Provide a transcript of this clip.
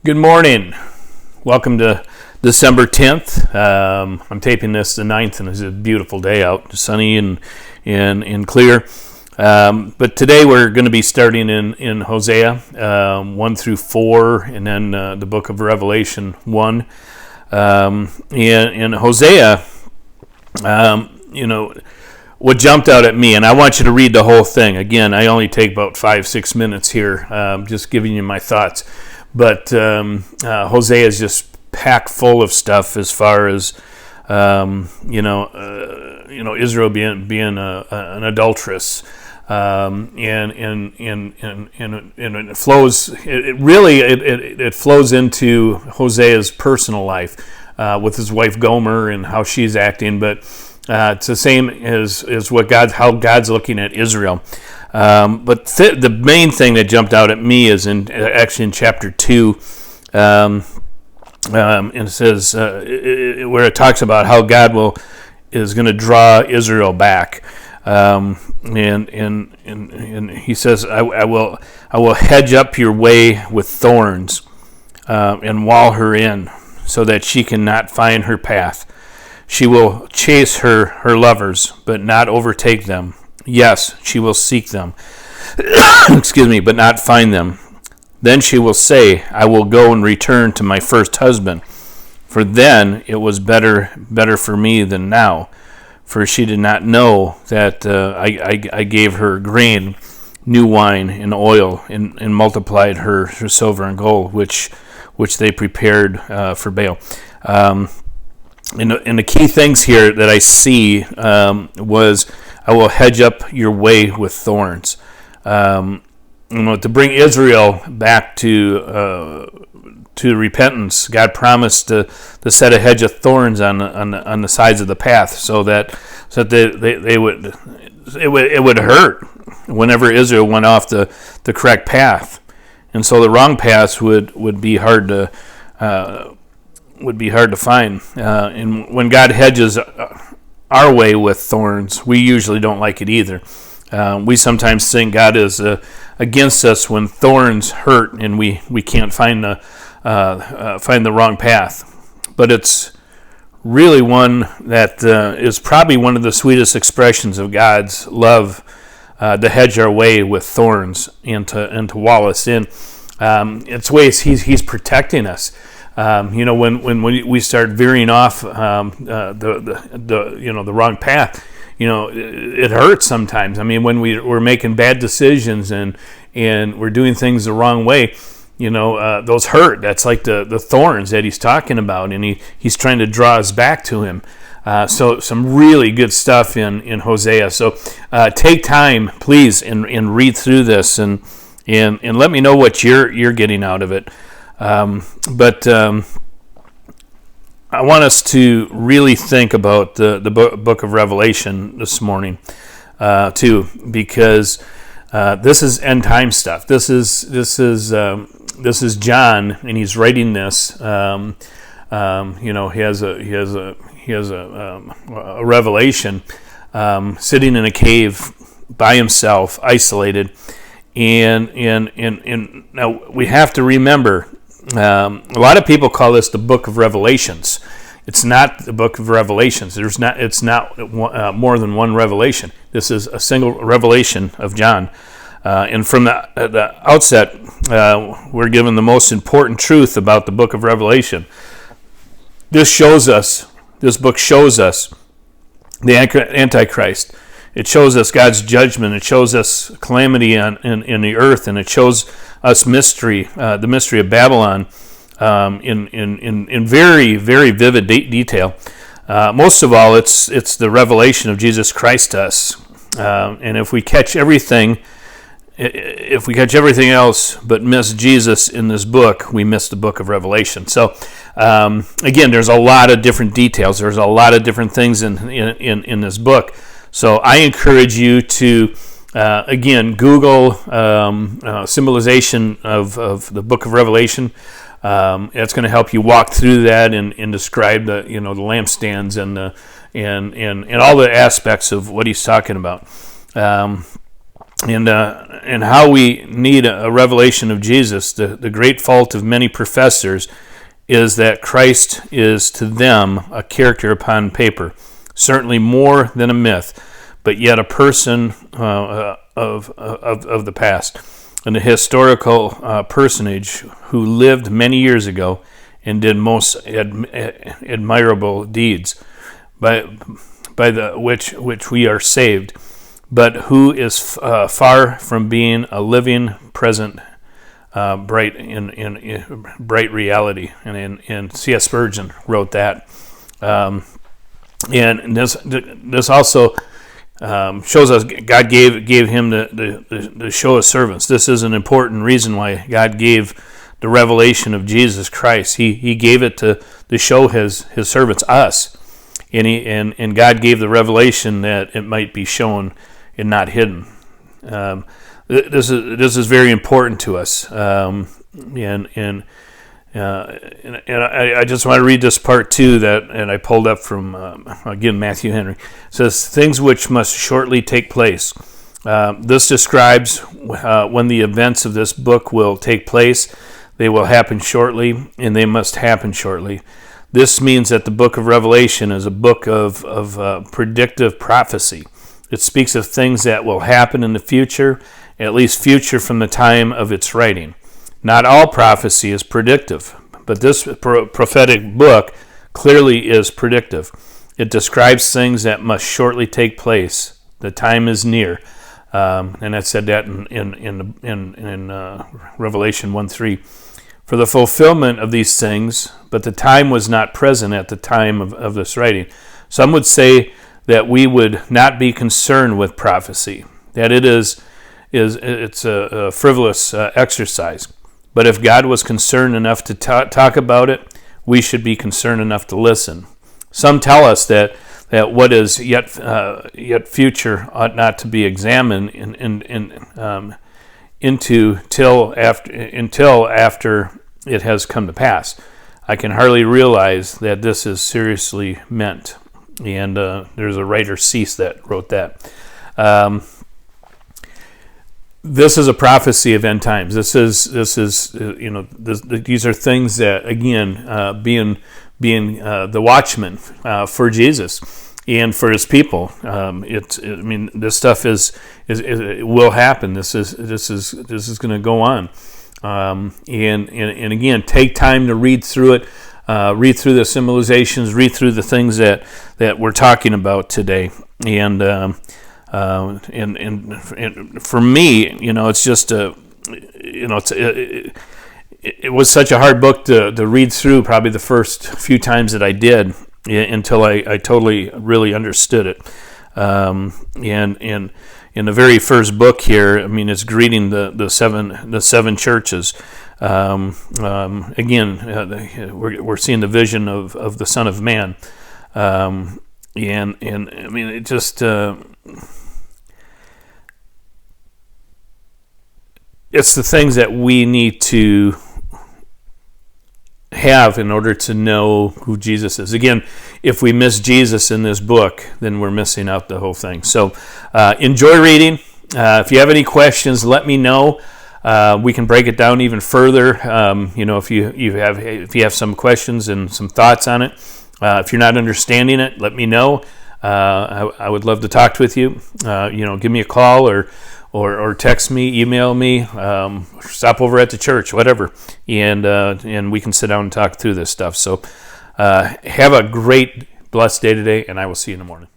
Good morning. Welcome to December 10th. I'm taping this the 9th, and it's a beautiful day out, sunny and clear. But today we're going to be starting in Hosea 1 through 4, and then the book of Revelation 1. In Hosea, what jumped out at me, and I want you to read the whole thing. Again, I only take about 5-6 minutes here, just giving you my thoughts. But Hosea is just packed full of stuff as far as Israel being an adulteress, and it flows. It flows into Hosea's personal life with his wife Gomer and how she's acting, but it's the same as how God's looking at Israel. But the main thing that jumped out at me is in chapter 2, and it says where it talks about how God is going to draw Israel back, and he says, I will hedge up your way with thorns, and wall her in, so that she cannot find her path. She will chase her lovers, but not overtake them. Yes, she will seek them, but not find them. Then she will say, I will go and return to my first husband, for then it was better for me than now. For she did not know that I gave her grain, new wine, and oil, and multiplied her silver and gold, which they prepared for Baal. And the key things here that I see was, I will hedge up your way with thorns. To bring Israel back to repentance, God promised to set a hedge of thorns on the sides of the path, so that it would hurt whenever Israel went off the correct path, and so the wrong path would be hard to find. And when God hedges our way with thorns, we usually don't like it either. We sometimes think God is against us when thorns hurt and we can't find the wrong path. But it's really one that is probably one of the sweetest expressions of God's love, to hedge our way with thorns and to wall us in. It's ways He's protecting us. When we start veering off the wrong path, it hurts sometimes. I mean, when we're making bad decisions and we're doing things the wrong way, those hurt. That's like the thorns that he's talking about, and he's trying to draw us back to him. So some really good stuff in Hosea. So take time, please, and read through this and let me know what you're getting out of it. But I want us to really think about the book of Revelation this morning, too, because this is end time stuff. This is John, and he's writing this. He has a revelation, sitting in a cave by himself, isolated, and now we have to remember. A lot of people call this the book of Revelations. It's not the book of Revelations. It's not more than one revelation. This is a single revelation of John. And from the outset, we're given the most important truth about the book of Revelation. This book shows us the Antichrist. It shows us God's judgment. It shows us calamity in the earth, and it shows us the mystery of Babylon, in very, very vivid detail. Most of all, it's the revelation of Jesus Christ to us. And if we catch everything else but miss Jesus in this book, we miss the book of Revelation. So, again, there's a lot of different details. There's a lot of different things in this book. So I encourage you to, again, Google symbolization of the book of Revelation. It's going to help you walk through that and describe the lampstands and all the aspects of what he's talking about. and how we need a revelation of Jesus. The great fault of many professors is that Christ is to them a character upon paper, certainly more than a myth, but yet a person of the past, and a historical personage who lived many years ago and did most admirable deeds, by the which we are saved, but who is far from being a living, present, bright reality. And C.S. Spurgeon wrote that. And this also shows us God gave him the show of servants. This is an important reason why God gave the revelation of Jesus Christ. He gave it to show his servants, us, and God gave the revelation that it might be shown and not hidden. This is very important to us, and I just want to read this part too and I pulled up from again Matthew Henry. It says, "Things which must shortly take place." This describes when the events of this book will take place. They will happen shortly, and they must happen shortly. This means that the book of Revelation is a book of predictive prophecy. It speaks of things that will happen in the future, at least future from the time of its writing. Not all prophecy is predictive, but this prophetic book clearly is predictive. It describes things that must shortly take place. The time is near, and I said that in Revelation 1:3. For the fulfillment of these things, but the time was not present at the time of this writing. Some would say that we would not be concerned with prophecy, that it's a frivolous exercise. But if God was concerned enough to talk about it, we should be concerned enough to listen. Some tell us that what is yet future ought not to be examined until after it has come to pass. I can hardly realize that this is seriously meant. And there's a writer, Cease, that wrote that. This is a prophecy of end times. This is these are things that, again, being the watchman for Jesus and for his people. This stuff it will happen. This is going to go on. And again, take time to read through it. Read through the symbolizations, read through the things that we're talking about today, and for me, it's just it was such a hard book to read through. Probably the first few times that I did, until I totally really understood it. And in the very first book here, it's greeting the seven churches. Again, we're seeing the vision of the Son of Man, and it just it's the things that we need to have in order to know who Jesus is. Again, if we miss Jesus in this book, then we're missing out the whole thing. So enjoy reading. If you have any questions, let me know. We can break it down even further. If you have some questions and some thoughts on it, if you're not understanding it, let me know. I would love to talk with you. Give me a call or text me, email me, stop over at the church, whatever, and we can sit down and talk through this stuff. So have a great, blessed day today, and I will see you in the morning.